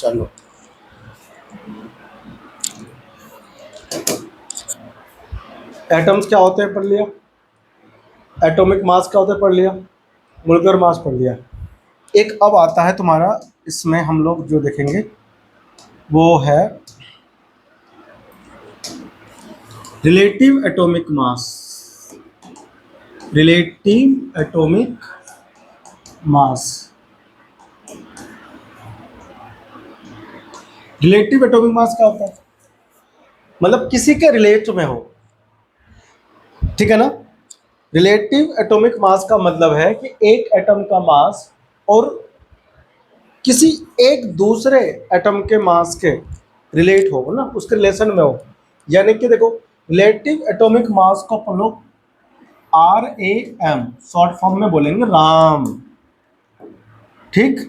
चलो एटम्स क्या होते हैं पढ़ लिया, एटॉमिक मास क्या होता है पढ़ लिया, मोलिकुलर मास पढ़ लिया। एक अब आता है तुम्हारा, इसमें हम लोग जो देखेंगे वो है relative atomic mass. Relative atomic mass, relative atomic mass क्या होता है, मतलब किसी के रिलेट में हो, ठीक है ना। रिलेटिव एटॉमिक मास का मतलब है कि एक एटम का मास और किसी एक दूसरे एटम के मास के रिलेट हो ना, उसके रिलेशन में हो। यानी कि देखो रिलेटिव एटॉमिक मास को अपन लोग RAM शॉर्ट फॉर्म में बोलेंगे, राम, ठीक।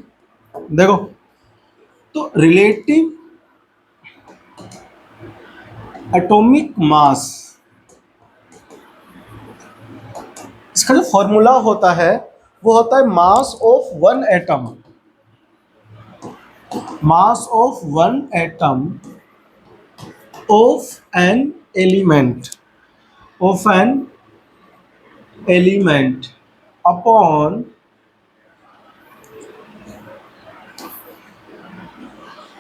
देखो तो रिलेटिव एटॉमिक मास, इसका जो फॉर्मूला होता है वो होता है mass of one atom, mass of one atom of an element, of an element upon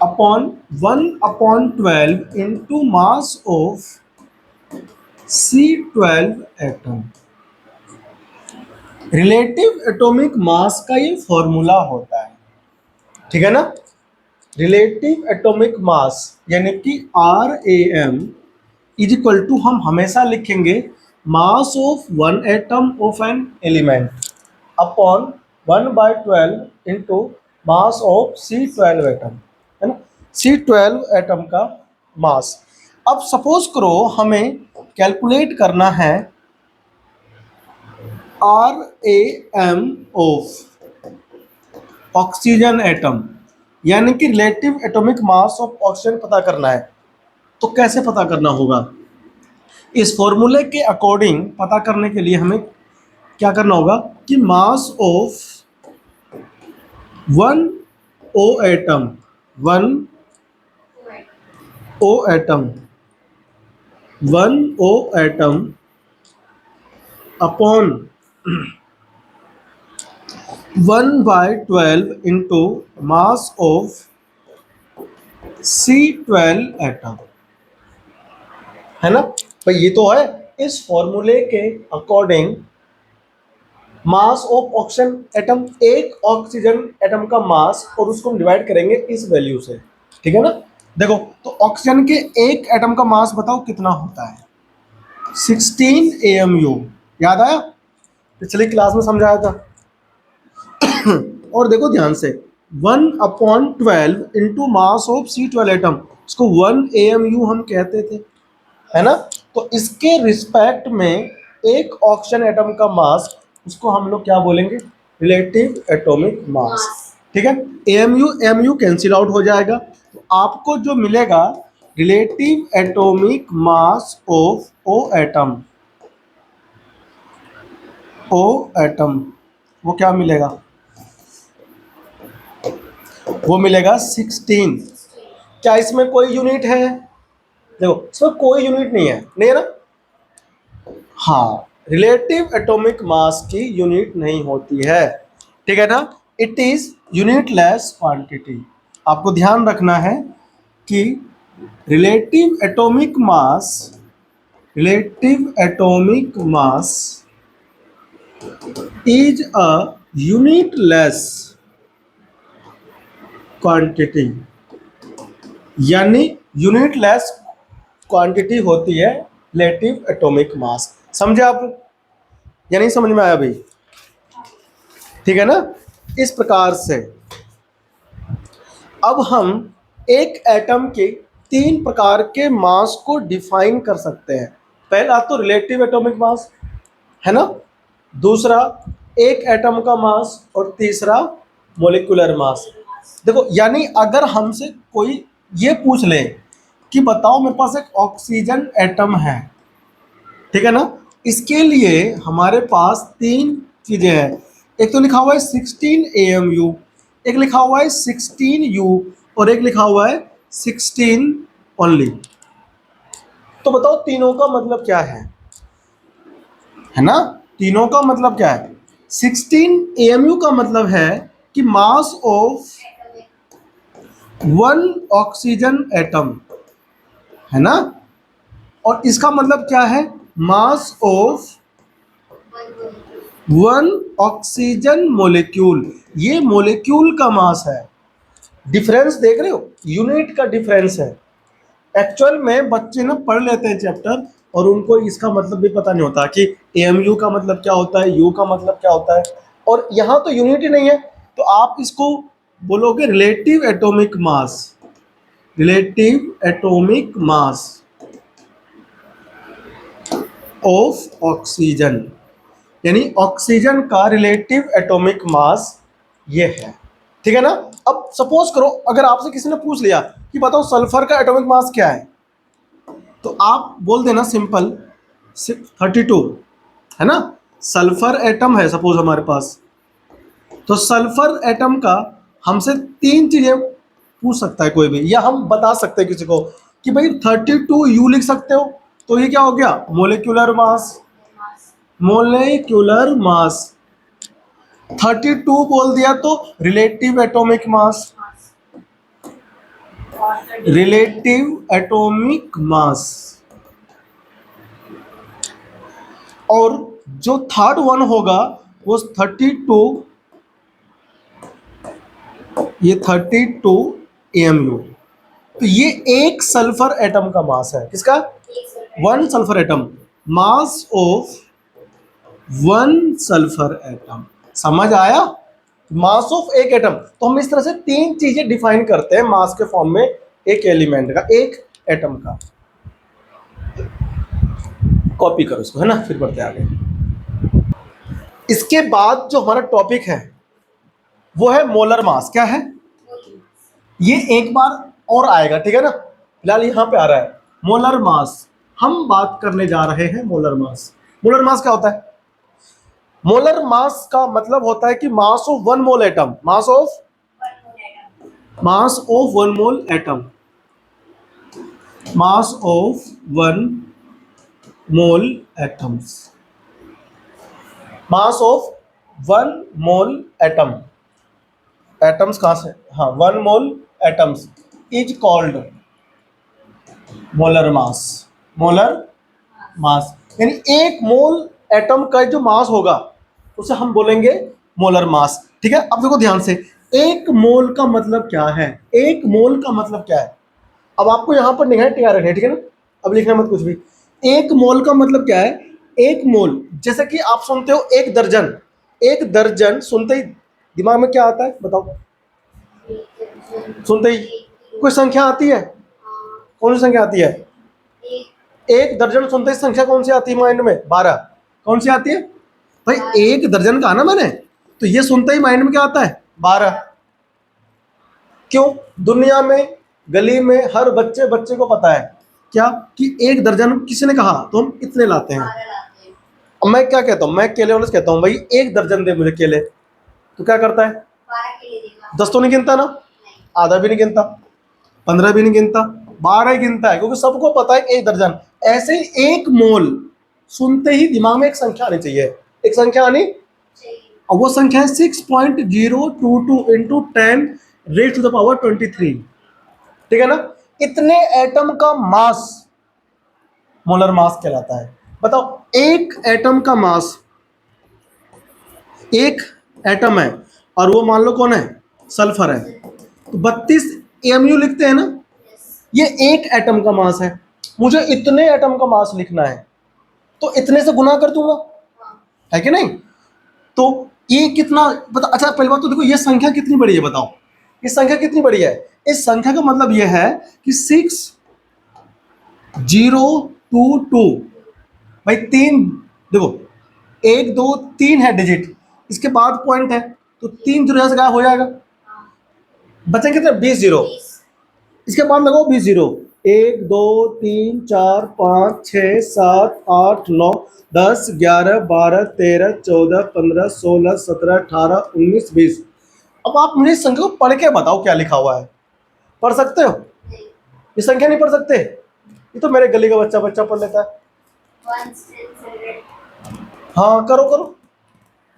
upon 1/12 into mass of C12 atom. Relative atomic mass का ये फॉर्मूला होता है, ठीक है ना। रिलेटिव एटॉमिक मास यानी कि RAM इज इक्वल टू हम हमेशा लिखेंगे मास of one atom of an element upon 1/12 into mass of C12 atom, है ना। C12 एटम का मास। अब सपोज करो हमें कैलकुलेट करना है RAM ऑफ ऑक्सीजन एटम, यानी कि relative atomic mass of oxygen पता करना है। तो कैसे पता करना होगा, इस फॉर्मूले के अकॉर्डिंग पता करने के लिए हमें क्या करना होगा कि mass of one O atom, one O atom, one O atom upon 1/12 into mass of C12 atom, है ना भाई। ये तो है इस फॉर्मूले के according mass of oxygen atom, एक ऑक्सीजन एटम का मास, और उसको हम डिवाइड करेंगे इस वैल्यू से, ठीक है ना। देखो तो ऑक्सीजन के एक एटम का मास बताओ कितना होता है, 16 AMU। याद आया, पिछली क्लास में समझाया था। और देखो ध्यान से 1/12 into mass of C12 atom, इसको 1 AMU हम कहते थे, है ना। तो इसके रिस्पेक्ट में एक ऑक्सीजन एटम का मास, उसको हम लोग क्या बोलेंगे, रिलेटिव एटॉमिक मास, ठीक है। AMU कैंसिल आउट हो जाएगा, तो आपको जो मिलेगा relative atomic mass of O atom, O atom, वो क्या मिलेगा, वो मिलेगा 16। क्या इसमें कोई यूनिट है, देखो इसमें कोई यूनिट नहीं है, नहीं है ना। हाँ, रिलेटिव एटॉमिक मास की यूनिट नहीं होती है, ठीक है ना। It is unitless quantity. आपको ध्यान रखना है कि relative atomic mass, relative atomic mass is a unitless quantity, यानी यूनिटलेस क्वांटिटी होती है रिलेटिव एटॉमिक मास। समझे आप या नहीं समझ में आया भाई, ठीक है ना। इस प्रकार से अब हम एक एटम के 3 प्रकार के मास को डिफाइन कर सकते हैं। पहला तो रिलेटिव एटॉमिक मास, है ना, दूसरा एक एटम का मास, और तीसरा मोलिकुलर मास। देखो यानी अगर हमसे कोई ये पूछ ले कि बताओ मेरे पास एक ऑक्सीजन एटम है, ठीक है ना, इसके लिए हमारे पास 3 चीजें हैं। एक तो लिखा हुआ है 16 AMU, एक लिखा हुआ है 16U, और एक लिखा हुआ है 16 ओनली। तो बताओ तीनों का मतलब क्या है ना? तीनों का मतलब क्या है? 16 AMU का मतलब है कि mass of one oxygen atom, है ना? और इसका मतलब क्या है? Mass of one oxygen molecule. ये मोलिक्यूल का मास है। डिफरेंस देख रहे हो? यूनिट का डिफरेंस है। एक्चुअल में बच्चे ना पढ़ लेते हैं चैप्टर और उनको इसका मतलब भी पता नहीं होता कि AMU का मतलब क्या होता है, यू का मतलब क्या होता है। और यहाँ तो यूनिट ही नहीं है, तो आप इसको बोलोगे relative atomic mass. Relative atomic mass of oxygen, यानी ऑक्सीजन का रिलेटिव एटॉमिक मास ये है। ठीक है ना? अब सपोज करो अगर आपसे किसी ने पूछ लिया कि बताओ सल्फर का एटॉमिक मास क्या है, तो आप बोल देना सिंपल 32, है ना? सल्फर एटम है सपोज हमारे पास, तो सल्फर एटम का हमसे तीन चीजें पूछ सकता है कोई भी, या हम बता सकते हैं किसी को कि भाई 32U लिख सकते हो, तो ये क्या हो गया? मोलिक्यूलर मास। मोलिक्यूलर मास 32 बोल दिया तो relative atomic mass. Relative atomic mass. और जो थर्ड वन होगा वो 32, ये 32 AMU। तो ये एक सल्फर एटम का मास है। किसका? One sulphur atom. Mass of one sulphur atom. समझ आया? मास ऑफ एक एटम। तो हम इस तरह से तीन चीजें डिफाइन करते हैं मास के फॉर्म में एक एलिमेंट का, एक एटम का। कॉपी करो इसको, है ना? फिर बढ़ते आगे। इसके बाद जो हमारा टॉपिक है वो है मोलर मास। क्या है? ये एक बार और आएगा, ठीक है ना? फिलहाल यहां पे आ रहा है मोलर मास। हम बात करने जा रहे हैं मोलर मास। मोलर मास क्या होता है? मोलर मास का मतलब होता है कि mass of one mole atom. Mass of one mole atom. Mass of one mole atoms. Mass of one mole atom. Atoms कहां से? हाँ, one mole atoms is called molar mass. Molar मास यानी एक मोल एटम का जो मास होगा उसे हम बोलेंगे मोलर मास। ठीक है? अब देखो ध्यान से, एक मोल का मतलब क्या है? एक मोल का मतलब क्या है? अब आपको यहां पर निगाहें टिका रखनी है, ठीक है ना? अब लिखना मत कुछ भी। एक मोल का मतलब क्या है? एक मोल, जैसे कि आप सुनते हो एक दर्जन। एक दर्जन सुनते ही दिमाग में क्या आता है बताओ? सुनते ही कोई संख्या आती है? कौन सी संख्या आती है? एक दर्जन सुनते ही संख्या कौन सी आती है माइंड में? 12। कौन सी आती है भाई? एक दर्जन कहा ना मैंने, तो ये सुनते ही माइंड में क्या आता है? 12। क्यों? दुनिया में गली में हर बच्चे बच्चे को पता है क्या कि एक दर्जन किसी ने कहा तो हम इतने लाते हैं। अब मैं क्या कहता हूँ? मैं केले वाले से कहता हूँ भाई एक दर्जन दे मुझे केले, तो क्या करता है? 10 तो नहीं गिनता ना, आधा भी नहीं गिनता, 15 भी नहीं गिनता, 12 ही गिनता है, क्योंकि सबको पता है एक दर्जन। ऐसे ही एक मोल सुनते ही दिमाग में एक संख्या आनी चाहिए। एक संख्या आनी, और वो संख्या है 6.022 into 10 raise to the power 23। ठीक है ना? इतने एटम का मास मोलर मास कहलाता है। बताओ, एक एटम का मास, एक एटम है और वो मान लो कौन है? सल्फर है, तो 32 AMU लिखते हैं ना? ये एक एटम का मास है। मुझे इतने एटम का मास लिखना है तो इतने से गुना कर दूंगा, है कि नहीं? तो ये कितना बता? अच्छा पहली बात तो देखो ये संख्या कितनी बड़ी है, बताओ ये संख्या कितनी बड़ी है? इस संख्या का मतलब यह है कि 6022 भाई, तीन देखो, 1 2 3 है डिजिट, इसके बाद पॉइंट है, तो 3 जीरो से गायब हो जाएगा, बचेंगे कितने? 20 जीरो। इसके बाद लगाओ 20 जीरो। 1 2 3 4 5 6 7 8 9 10 11 12 13 14 15 16 17 18 19 20। अब आप मुझे इस संख्या को पढ़ के बताओ क्या लिखा हुआ है। पढ़ सकते हो? ये संख्या नहीं पढ़ सकते? ये तो मेरे गली का बच्चा पढ़ लेता है। हाँ करो करो,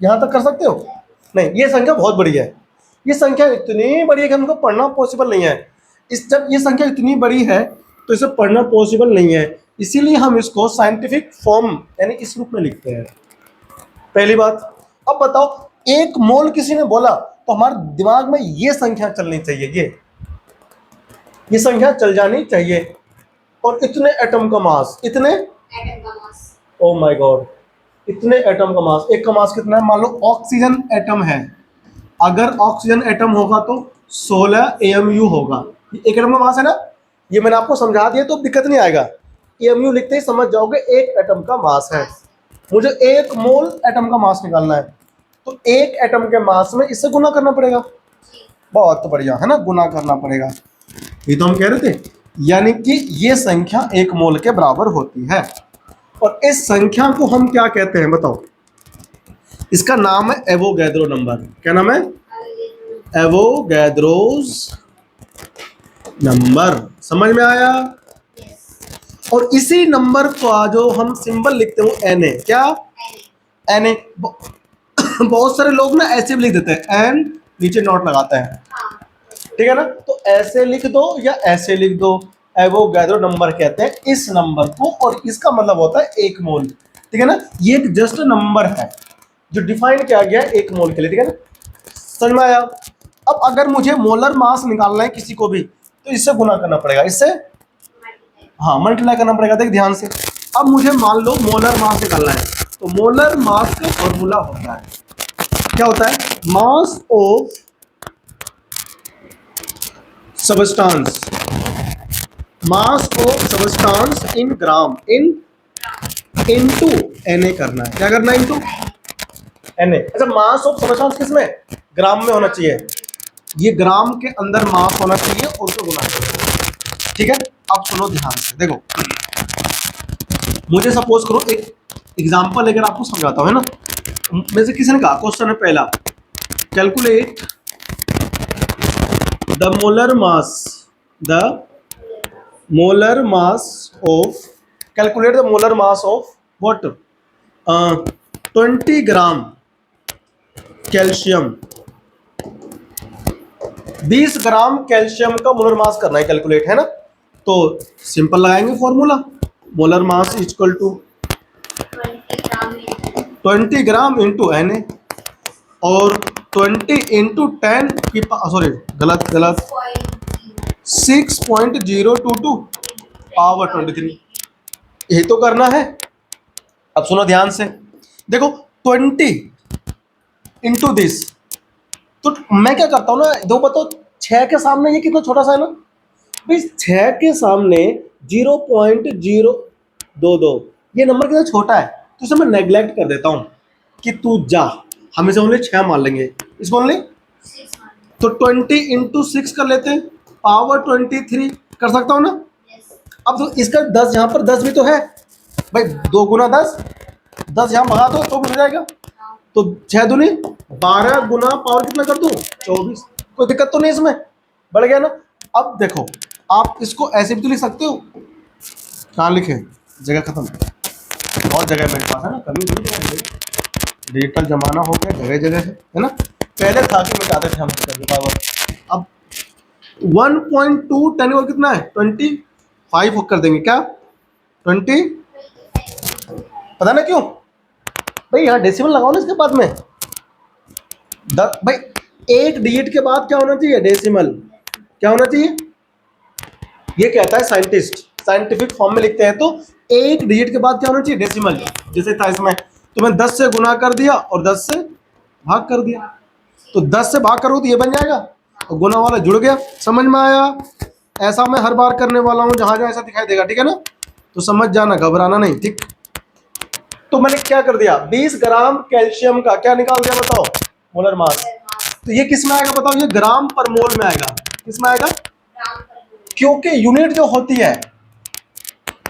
यहाँ तक कर सकते हो? नहीं, ये संख्या बहुत बड़ी है। ये संख्या इतनी बड़ी है कि हमको पढ़ना पॉसिबल नहीं है। जब ये संख्या इतनी बड़ी है तो इसे पढ़ना पॉसिबल नहीं है, इसीलिए हम इसको साइंटिफिक फॉर्म यानी इस रूप में लिखते हैं। पहली बात। अब बताओ, एक मोल किसी ने बोला तो हमारे दिमाग में ये संख्या चलनी चाहिए, ये संख्या चल जानी चाहिए। और इतने एटम का मास, इतने ओ माय गॉड, इतने एटम का मास। एक का मास कितना है? मान लो ऑक्सीजन एटम है, अगर ऑक्सीजन एटम होगा तो 16 AMU होगा। एक एटम का मास है ना, ये मैंने आपको समझा दिया तो दिक्कत नहीं आएगा। AMU लिखते ही समझ जाओगे एक एटम का मास है। मुझे 1 मोल एटम का मास निकालना है, तो 1 एटम के मास में इससे गुना करना पड़ेगा। बहुत बढ़िया है ना, गुना करना पड़ेगा। ये तो हम कह रहे थे, यानी कि ये संख्या 1 मोल के बराबर होती है। और इस संख्या को हम क्या कहते हैं बताओ? इसका नाम है एवोगैद्रो नंबर। क्या नाम है? Avogadro's number. समझ में आया? और इसी नंबर का जो हम सिंबल लिखते हैं Na, क्या? Na। बहुत सारे लोग ना ऐसे भी लिख देते हैं, एन नीचे नोट लगाते हैं, ठीक है ना? तो ऐसे लिख दो या ऐसे लिख दो, एवोगैद्रो नंबर कहते हैं इस नंबर को, और इसका मतलब होता है 1 मोल, ठीक है ना? ये एक जस्ट नंबर है जो डिफाइन किया गया है 1 मोल के लिए, ठीक है ना? समझ में आया? अब अगर मुझे मोलर मास निकालना है किसी को भी, तो इससे गुना करना पड़ेगा, इससे हाँ मल्टीप्लाई करना पड़ेगा। देख ध्यान से, अब मुझे मान लो मोलर मास निकालना है, तो मोलर मास का फॉर्मूला होता है, क्या होता है? Mass of substance, mass of substance in gram, into Na करना है। क्या करना है? Into Na। अच्छा, मास ऑफ सबस्टांस किस में? ग्राम में होना चाहिए। ये ग्राम के अंदर मास होना चाहिए और उसको गुना करना, ठीक है? अब सुनो ध्यान से, देखो मुझे सपोज करो एक एग्जांपल लेकर आपको समझाता हूं, है ना? में से किसी ने कहा, क्वेश्चन है पहला, calculate the molar mass of, calculate the molar mass of what? 20 gram calcium. 20 gram calcium का मोलर मास करना है कैलकुलेट, है ना? तो सिंपल लगाएंगे formula, molar mass equal to 20 gram into Na, और 20 इंटू 10 की सॉरी गलत 6.022 पावर 23, यही तो करना है। अब सुनो ध्यान से, देखो 20 इंटू दिस, तो मैं क्या करता हूँ ना, दो बताओ 6 के सामने ये कितना छोटा सा है ना भाई, 6 के सामने 0.022, ये नंबर कितना छोटा है, तो इसे मैं नेग्लेक्ट कर देता हूँ कि तू जा, हम इसे ओनली 6 मान लेंगे, इसको ओनली। तो 20 इंटू 6 कर लेते हैं, पावर 23 कर सकता हूँ ना? अब तो इसका 10 यहाँ पर 10 भी तो है भाई, 2 गुना 10, 10 यहाँ भगा दो तो मिल जाएगा, तो 6 दूनी 12 गुना पावर कितना कर दूं? 24। कोई दिक्कत तो नहीं इसमें, बढ़ गया ना? अब देखो, आप इसको ऐसे भी तो लिख सकते हो, कहाँ लिखे? जगह खत्म, बहुत जगह मेरे पास है ना, कभी नहीं, डिजिटल जमाना हो गया, जगह जगह है ना? पहले था कि मिटाते थे हम पावर। अब 1.2 10 और कितना है? 25 कर देंगे, क्या 20? पता ना क्यों भाई, यहाँ डेसिमल लगाओ ना इसके बाद में। भाई एक डिजिट के बाद क्या होना चाहिए? डेसिमल। क्या होना चाहिए? ये कहता है साइंटिस्ट, साइंटिफिक फॉर्म में लिखते हैं तो एक डिजिट के बाद क्या होना चाहिए? डेसिमल। जैसे था इसमें, तो मैं 10 से गुना कर दिया और 10 से भाग कर दिया, तो 10 से भाग करो तो ये बन जाएगा, तो गुना वाला जुड़ गया। समझ में आया? ऐसा मैं हर बार करने वाला हूँ, जहां जहां ऐसा दिखाई देगा, ठीक है ना? तो समझ जाना, घबराना नहीं, ठीक? तो मैंने क्या कर दिया? 20 ग्राम कैल्शियम का क्या निकाल दिया बताओ? Molar mass. तो ये किस में आएगा बताओ? ये ग्राम पर मोल में आएगा। किस में आएगा? क्योंकि यूनिट जो होती है,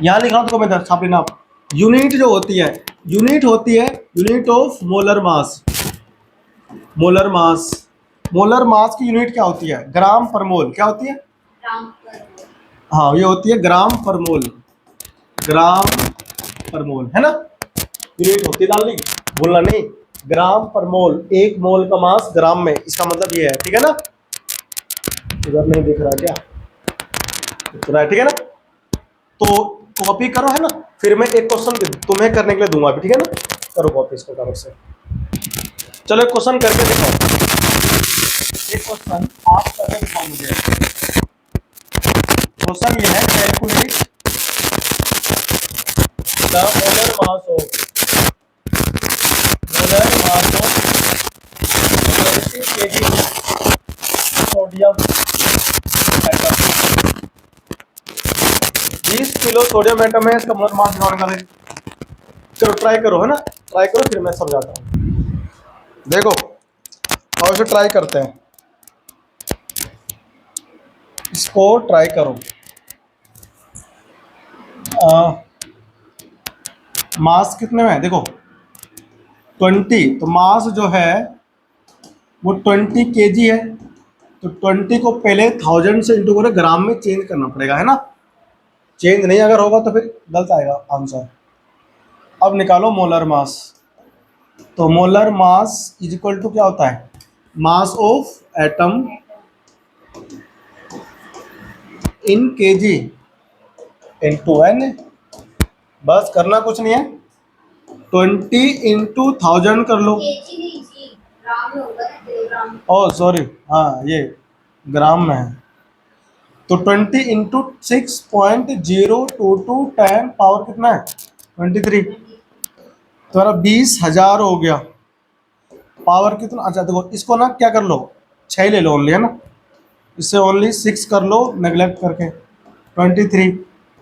यहां लिख रहा हूं तो मैं छाप लेना आप, यूनिट जो होती है, यूनिट होती है unit of molar mass. Molar mass, molar मास की यूनिट क्या होती है? ग्राम पर मोल। क्या होती है? हाँ, ये होती है ग्राम पर मोल, ग्राम पर मोल, है ना। यूनिट होती है डालनी, बोलना नहीं, ग्राम पर मोल, एक मोल का मास ग्राम में, इसका मतलब ये है, ठीक है ना। इधर नहीं दिख रहा क्या, दिख रहा है, ठीक है ना। तो कॉपी करो, है ना, फिर मैं एक क्वेश्चन तुम्हें करने के लिए दूंगा, ठीक है ना। करो कॉपी इसको तरफ से। चलो एक क्वेश्चन करके दिखाओ, एक क्वेश्चन आप करके दिखाओ मुझे। क्वेश्चन ये है, calculate the molar mass of sodium atom. 20 kilo sodium atom है, इसका मोलर मास निकालने का। चलो ट्राई करो, है ना, ट्राई करो, फिर मैं समझाता हूँ। देखो और इसे ट्राई करते हैं, इसको ट्राई करो। मास कितने में है, देखो 20, तो मास जो है वो 20 kg है, तो 20 को पहले 1000 से इंटू करो, ग्राम में चेंज करना पड़ेगा, है ना। चेंज नहीं अगर होगा तो फिर गलत आएगा आंसर। अब निकालो मोलर मास, तो molar mass is equal to क्या होता है, mass of atom in KG into N. बस करना कुछ नहीं है, 20 इंटू 1000 कर लो। ओह सॉरी, हाँ ये ग्राम में है, तो 20 इंटू 6.022 10 पावर कितना है 23, तुम्हारा 20,000 हो गया। पावर कितना, अच्छा देखो इसको ना क्या कर लो, 6 ले लो ओनली, है ना, इससे ओनली 6 कर लो नेग्लेक्ट करके, 23,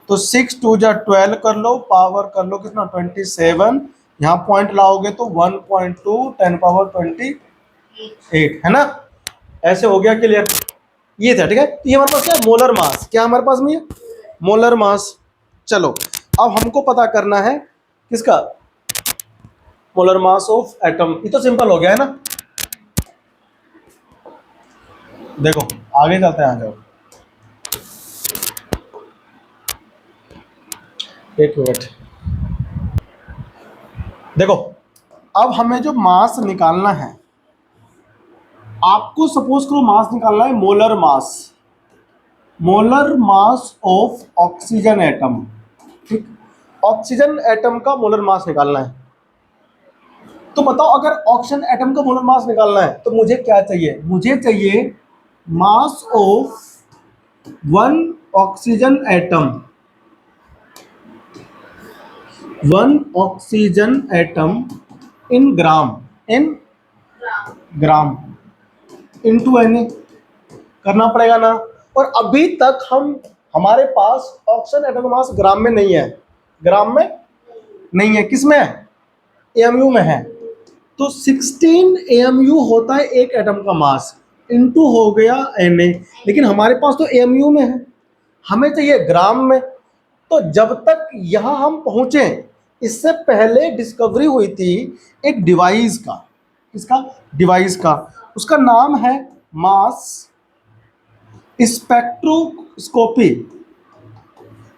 तो 6 2 जा 12 कर लो, पावर कर लो कितना 27, यहाँ पॉइंट लाओगे तो 1.2 10 पावर 28, है ना। ऐसे हो गया क्लियर, ये था, ठीक है। तो ये हमारे पास क्या है, मोलर मास, क्या हमारे पास में है, मोलर मास। चलो अब हमको पता करना है किसका, मोलर मास ऑफ एटम। ये तो सिंपल हो गया है ना। देखो आगे चलते हैं, आ जाओ, एक मिनट। देखो अब हमें जो मास निकालना है, आपको सपोज करो मास निकालना है molar mass, molar mass of oxygen atom, ठीक, ऑक्सीजन एटम का मोलर मास निकालना है। तो बताओ अगर ऑक्सीजन एटम का मोलर मास निकालना है तो मुझे क्या चाहिए, मुझे चाहिए mass of one oxygen atom, one oxygen atom in gram, in gram into N करना पड़ेगा ना। और अभी तक हमारे पास ऑक्सीजन एटम मास ग्राम में नहीं है, ग्राम में नहीं है, किस में है, एएमयू में है। तो 16 एएमयू होता है एक एटम का मास, इंटू हो गया Na, लेकिन हमारे पास तो एएमयू में है, हमें चाहिए ग्राम में। तो जब तक यहाँ हम पहुँचे, इससे पहले डिस्कवरी हुई थी एक डिवाइस का, इसका डिवाइस का, उसका नाम है मास स्पेक्ट्रोस्कोपी,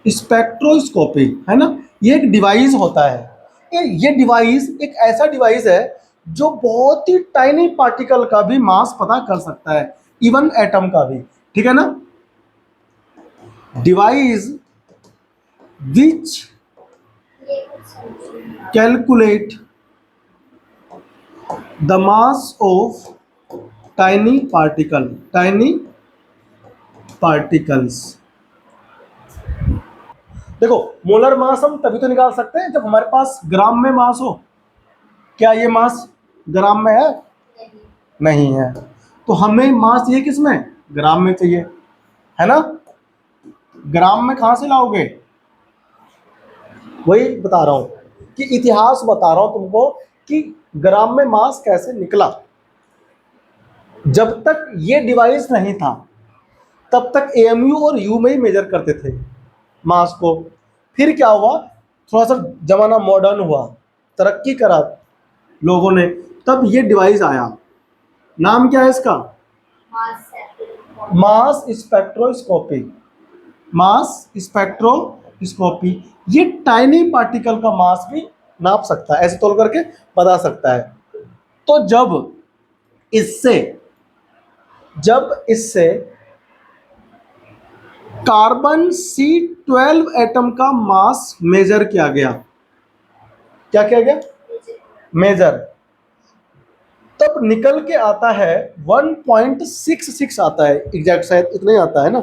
स्पेक्ट्रोस्कोपी, है ना। ये एक डिवाइस होता है, ये डिवाइस एक ऐसा डिवाइस है जो बहुत ही टाइनी पार्टिकल का भी मास पता कर सकता है, इवन एटम का भी, ठीक है ना। Device which calculate the mass of tiny particle, tiny particles. देखो मोलर मास हम तभी तो निकाल सकते हैं जब हमारे पास ग्राम में मास हो। क्या ये मास ग्राम में है, नहीं है, तो हमें मास ये किस में, ग्राम में चाहिए, है ना। ग्राम में कहां से लाओगे, वही बता रहा हूं कि इतिहास बता रहा हूं तुमको कि ग्राम में मास कैसे निकला। जब तक ये डिवाइस नहीं था तब तक एएमयू और यू में ही मेजर करते थे मास को। फिर क्या हुआ, थोड़ा सा जमाना मॉडर्न हुआ, तरक्की करा लोगों ने, तब ये डिवाइस आया। नाम क्या है इसका, मास स्पेक्ट्रोस्कोपी, मास स्पेक्ट्रोस्कोपी ये टाइनी पार्टिकल का मास भी नाप सकता है, ऐसे तोल करके बता सकता है। तो जब इससे कार्बन C12 एटम का मास मेजर किया गया, क्या किया गया? मेजर, तब निकल के आता है 1.66 आता है, एग्जैक्ट शायद इतना ही आता है ना।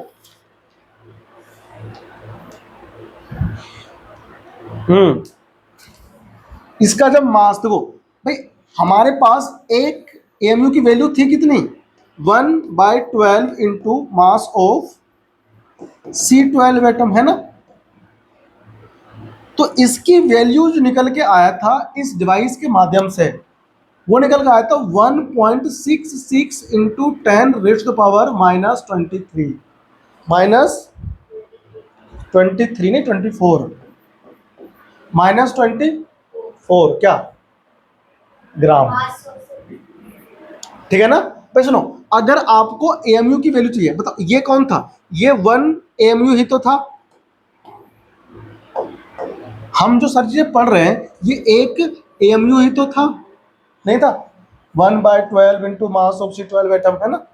इसका जब मास देखो भाई, हमारे पास एक एमयू की वैल्यू थी कितनी? 1/12 into mass of C12 atom, है ना। तो इसकी वैल्यू जो निकल के आया था इस डिवाइस के माध्यम से, वो निकल के आया था 1.66 इंटू 10⁻³ -23, -23 नहीं 24, -24 क्या ग्राम, ठीक है ना भाई। सुनो, अगर आपको एएमयू की वैल्यू चाहिए, बताओ ये कौन था? ये 1 एएमयू ही तो था। हम जो सारी चीजें पढ़ रहे हैं ये एक एएमयू ही तो था, नहीं था? 1/12 into mass of C12 atom, है ना,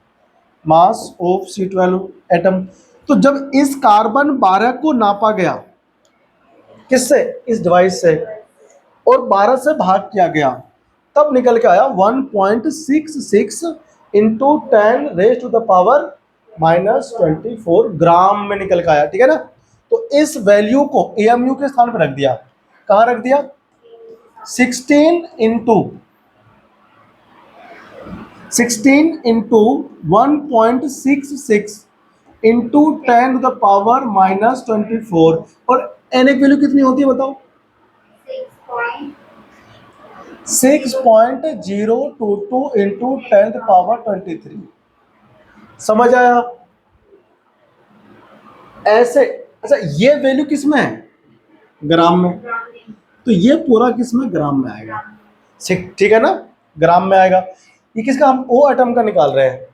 मास ऑफ C12 एटम। तो जब इस कार्बन 12 को नापा गया, किससे? इस डिवाइस से, और 12 से भाग किया गया, तब निकल के आया 1.66 इंटू 10⁻⁻24 ग्राम में निकल के आया, ठीक है ना। तो इस वैल्यू को एएमयू के स्थान पर रख दिया। कहाँ रख दिया? 16 इंटू 1.66 इंटू 10⁻⁻24, और एन एक वैल्यू कितनी होती है बताओ? 6.022 इंटू 10⁻23। समझ आया? ऐसे, अच्छा ये वैल्यू किस में है? ग्राम में। तो ये पूरा किस में? ग्राम में आएगा, ठीक है ना, ग्राम में आएगा। ये किसका? हम ओ एटम का निकाल रहे हैं,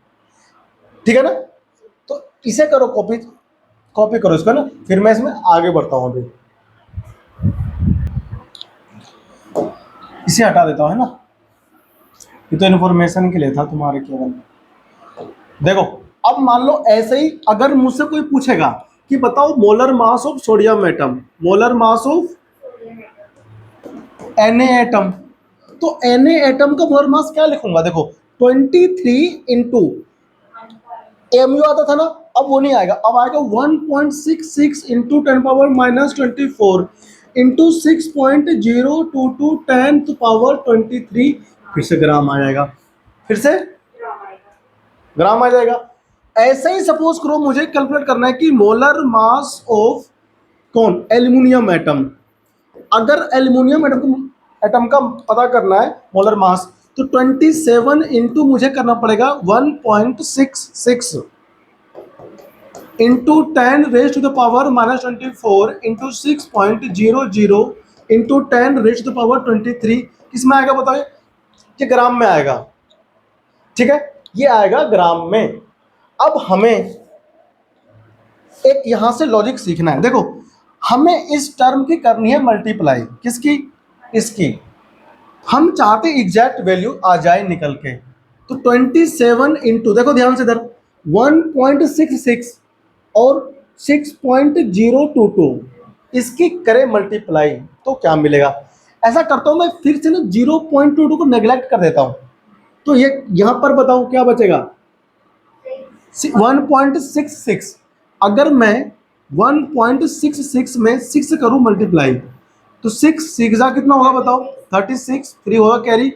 ठीक है ना। तो इसे करो कॉपी करो इसका ना, फिर मैं इसमें आगे बढ़ता हूं। अभी इसे हटा देता हूं, है ना, ये तो इन्फॉर्मेशन के लिए था तुम्हारे केवल। देखो अब मान लो ऐसे ही अगर मुझसे कोई पूछेगा कि बताओ molar mass of sodium atom, molar mass of Na atom, तो Na एटम का मोलर मास क्या लिखूंगा? देखो 23 इंटू एमयू आता था ना, अब वो नहीं आएगा, अब आएगा 1.66 इंटू 10⁻⁻24 इंटू 6.022 10⁻23, फिर से ग्राम आ जाएगा, फिर से ग्राम आ जाएगा। ऐसे ही सपोज करो मुझे कैलकुलेट करना है कि मोलर मास ऑफ कौन? Aluminium atom. अगर एल्यूमिनियम एटम का पता करना है मोलर मास, तो 27 इंटू मुझे करना पड़ेगा 1.66 इंटू 10⁻⁻24 इंटू 6.00 इंटू 10⁻23। किस में आएगा बताओ? ये ग्राम में आएगा, ठीक है, ये आएगा ग्राम में। अब हमें एक यहां से लॉजिक सीखना है। देखो हमें इस टर्म की करनी है मल्टीप्लाई, किसकी? इसकी। हम चाहते एग्जैक्ट वैल्यू आ जाए निकल के, तो 27 इंटू, देखो ध्यान से इधर, 1.66 और 6.022 इसकी करें मल्टीप्लाई, तो क्या मिलेगा? ऐसा करता हूं मैं फिर से ना 0.22 को नेग्लेक्ट कर देता हूं, तो ये यहां पर बताओ क्या बचेगा? 1.66। अगर मैं 1.66 में 6 करूं मल्टीप्लाई, तो 6 6 कितना होगा बताओ? 36, 3 होगा कैरी,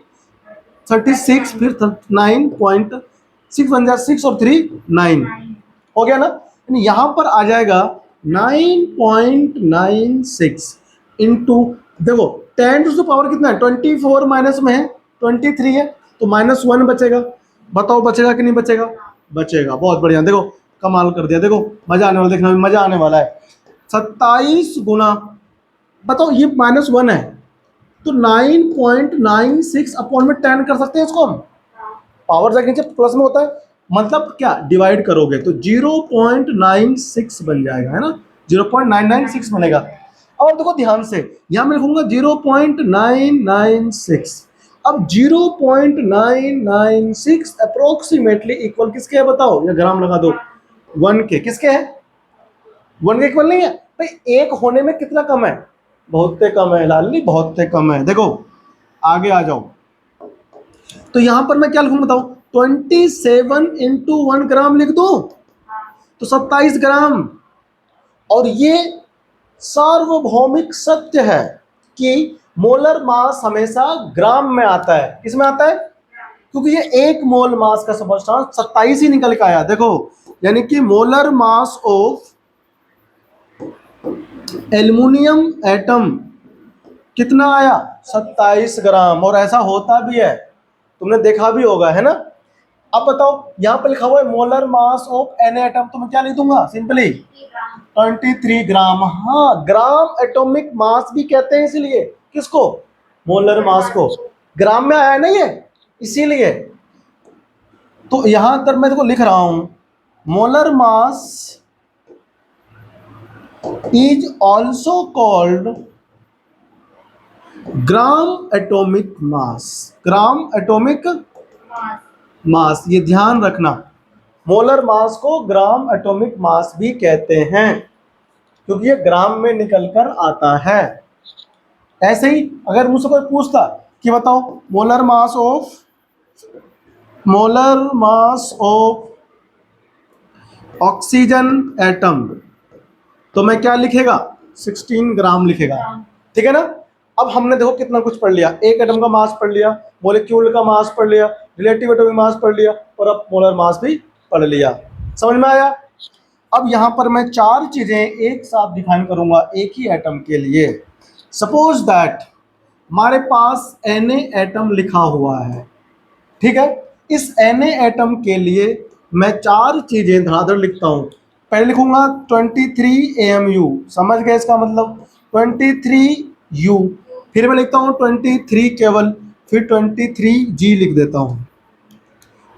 36, फिर 9.6 बन जाए, 6 और 3 9 हो गया ना। यहां पर आ जाएगा 9.96 इंटू, देखो 10⁻⁻ कितना है? 24 माइनस में है 23 है, तो -1 बचेगा। बताओ बचेगा कि नहीं बचेगा? बचेगा, बहुत बढ़िया। देखो कमाल कर दिया, देखो मजा आने वाला, देखना मजा आने वाला है। 27 गुना, बताओ ये -1 है, तो 9.96 अपॉन में 10 कर सकते हैं इसको हम, पावर से नीचे प्लस में होता है, मतलब क्या डिवाइड करोगे तो 0.96 बन जाएगा, है ना, 0.996 बनेगा। और देखो ध्यान से, यहां मैं लिखूंगा 0.996। अब 0.996 अप्रोक्सीमेटली इक्वल किसके है बताओ, या ग्राम लगा दो, 1 के। किसके है, 1 के इक्वल नहीं है भाई, एक होने में कितना कम है, बहुत कम है लाली, बहुत कम है। देखो आगे आ जाओ, तो यहां पर मैं क्या लिखूं बताओ, 27 इंटू 1 ग्राम लिख दो तो 27 ग्राम। और ये सार्वभौमिक सत्य है कि मोलर मास हमेशा ग्राम में आता है। किस में आता है, क्योंकि ये एक मोल मास का सबस्टांस 27 ही निकल के आया। देखो यानी कि molar mass of aluminium atom कितना आया, 27 ग्राम। और ऐसा होता भी है, तुमने देखा भी होगा, है ना। अब बताओ यहां पर लिखा हुआ है molar mass of an atom, तो मैं क्या लिख दूंगा सिंपली 23 ग्राम। हाँ, ग्राम एटॉमिक मास भी कहते हैं, इसीलिए किसको, मोलर मास को, ग्राम में आया नहीं है इसीलिए। तो यहां तक मैं देखो लिख रहा हूं, molar mass is also called gram atomic mass. Gram atomic mass, ये ध्यान रखना, मोलर मास को ग्राम एटॉमिक मास भी कहते हैं क्योंकि ये ग्राम में निकलकर आता है। ऐसे ही अगर मुझसे कोई पूछता कि बताओ molar mass of oxygen atom, तो मैं क्या लिखेगा, 16 ग्राम लिखेगा, ठीक है ना। अब हमने देखो कितना कुछ पढ़ लिया, एक एटम का मास पढ़ लिया, मॉलिक्यूल का मास पढ़ लिया, रिलेटिव एटॉमिक मास पढ़ लिया, और अब मोलर मास भी पढ़ लिया। समझ में आया। अब यहां पर मैं 4 चीजें एक साथ डिफाइन करूंगा एक ही एटम के लिए। सपोज दैट हमारे पास Na एटम लिखा हुआ है, ठीक है। इस Na एटम के लिए मैं 4 चीजें धड़ाधड़ लिखता हूं। पहले लिखूंगा 23 AMU, समझ गए इसका मतलब 23U। फिर मैं लिखता हूं 23 केवल, फिर 23G लिख देता हूं,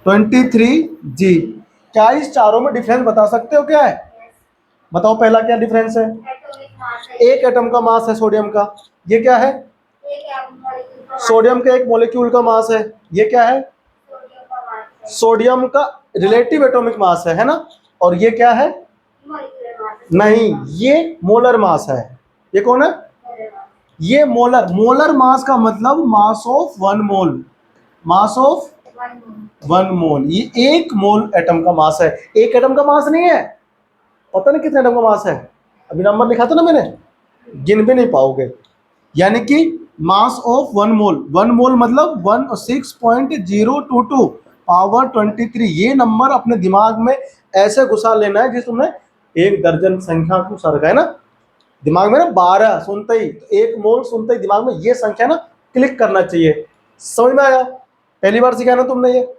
23G। क्या इस चारों में डिफरेंस बता सकते हो क्या है, बताओ पहला क्या डिफरेंस है, एक एटम का मास है सोडियम का, ये क्या है, सोडियम का एक मॉलिक्यूल का मास है, ये क्या है, सोडियम का रिलेटिव एटॉमिक मास है ना। और ये क्या है, नहीं ये मोलर मास है। ये कौन है, ये मोलर मास का मतलब mass of 1 mole, mass of 1 मोल। ये 1 मोल एटम का मास है, एक एटम का मास नहीं है। पता नहीं कितने एटम का मास है, अभी नंबर लिखा था ना मैंने, गिन भी नहीं पाओगे। यानी कि मास ऑफ 1 मोल, 1 मोल मतलब 16.022 पावर 23। ये नंबर अपने दिमाग में ऐसे घुसा लेना है जिस तुमने 1 दर्जन संख्या को घुसा रखा है ना दिमाग में ना, 12 सुनते ही, 1 मोल सुनते ही दिमाग में ये संख्या ना क्लिक करना चाहिए। समझ में आया, पहली बार सीखा ना तुमने, ये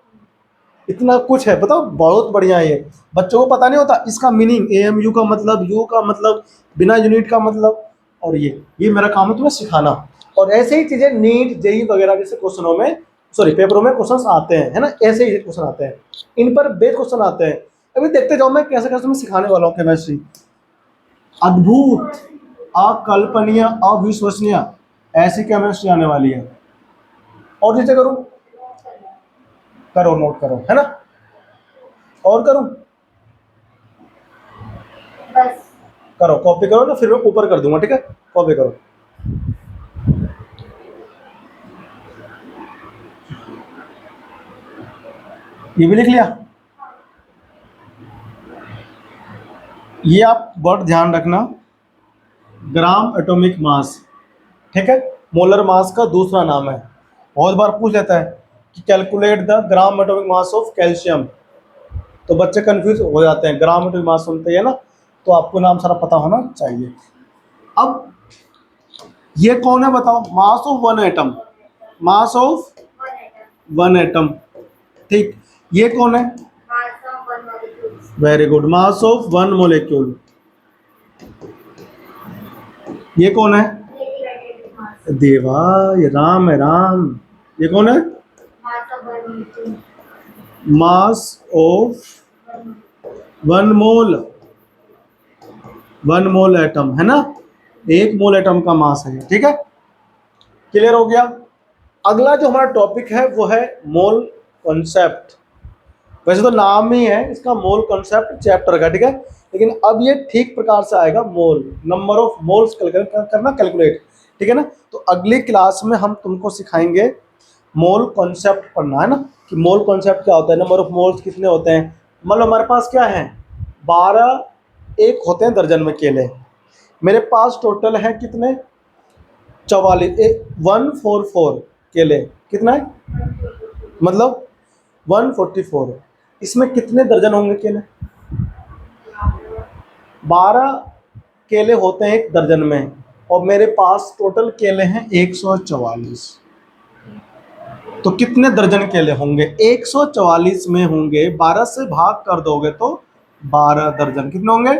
इतना कुछ है बताओ, बहुत बढ़िया है ये। बच्चों को पता नहीं होता इसका मीनिंग, AMU का मतलब, U का मतलब, बिना यूनिट का मतलब, और ये मेरा काम है तुम्हें सिखाना। और ऐसे ही चीजें नीट जेई वगैरह जैसे क्वेश्चनों में, सॉरी पेपरों में क्वेश्चंस आते हैं, है ना, ऐसे ही क्वेश्चन आते हैं, इन पर बेस क्वेश्चन आते हैं। अभी देखते जाओ मैं कैसे कैसे तुम्हें सिखाने वाला हूँ केमिस्ट्री। अद्भुत, अकल्पनीय, अविश्वसनीय ऐसी केमिस्ट्री आने वाली है। और नीचे करूँ, करो नोट करो, है ना, और करूँ, बस करो, कॉपी करो ना, फिर मैं ऊपर कर दूंगा, ठीक है, कॉपी करो। ये भी लिख लिया, ये आप बहुत ध्यान रखना, ग्राम एटॉमिक मास, ठीक है, मोलर मास का दूसरा नाम है। बहुत बार पूछ लेता है कि calculate the gram atomic mass of calcium, तो बच्चे कंफ्यूज हो जाते हैं, ग्राम एटॉमिक मास सुनते हैं ना, तो आपको नाम सारा पता होना चाहिए। अब ये कौन है बताओ, mass of 1 atom, mass of 1 atom, ठीक। ये कौन है, very good, mass of 1 molecule. ये कौन है, देवा, ये राम है, राम। ये कौन है, mass of one mole atom, है ना, 1 मोल एटम का मास है, ठीक है, क्लियर हो गया। अगला जो हमारा टॉपिक है वो है मोल कॉन्सेप्ट। वैसे तो नाम ही है इसका मोल कॉन्सेप्ट चैप्टर का, ठीक है, लेकिन अब ये ठीक प्रकार से आएगा, मोल, नंबर ऑफ मोल्स करना कैलकुलेट, ठीक है ना। तो अगली क्लास में हम तुमको सिखाएंगे मोल कॉन्सेप्ट पढ़ना, है ना, कि मोल कॉन्सेप्ट क्या होता है, नंबर ऑफ मोल्स कितने होते हैं। मतलब हमारे पास क्या है, 12 एक होते हैं दर्जन में केले, मेरे पास टोटल है कितने, 44, 144 केले, कितना है, मतलब 144, इसमें कितने दर्जन होंगे केले, 12 केले होते हैं एक दर्जन में, और मेरे पास टोटल केले हैं 144, तो कितने दर्जन केले होंगे, 144 में होंगे, 12 से भाग कर दोगे तो 12 दर्जन, कितने होंगे,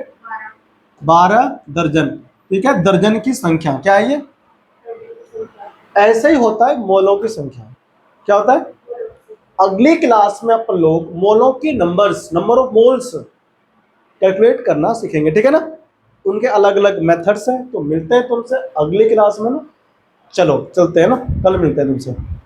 12 दर्जन, ठीक है। दर्जन की संख्या क्या है ये, ऐसे ही होता है मोलों की संख्या, क्या होता है। अगली क्लास में अपन लोग मोलों की numbers, number of moles calculate करना सीखेंगे, ठीक है ना। उनके अलग अलग मेथड्स हैं, तो मिलते हैं तुमसे अगली क्लास में ना। चलो चलते हैं ना, कल मिलते हैं तुमसे।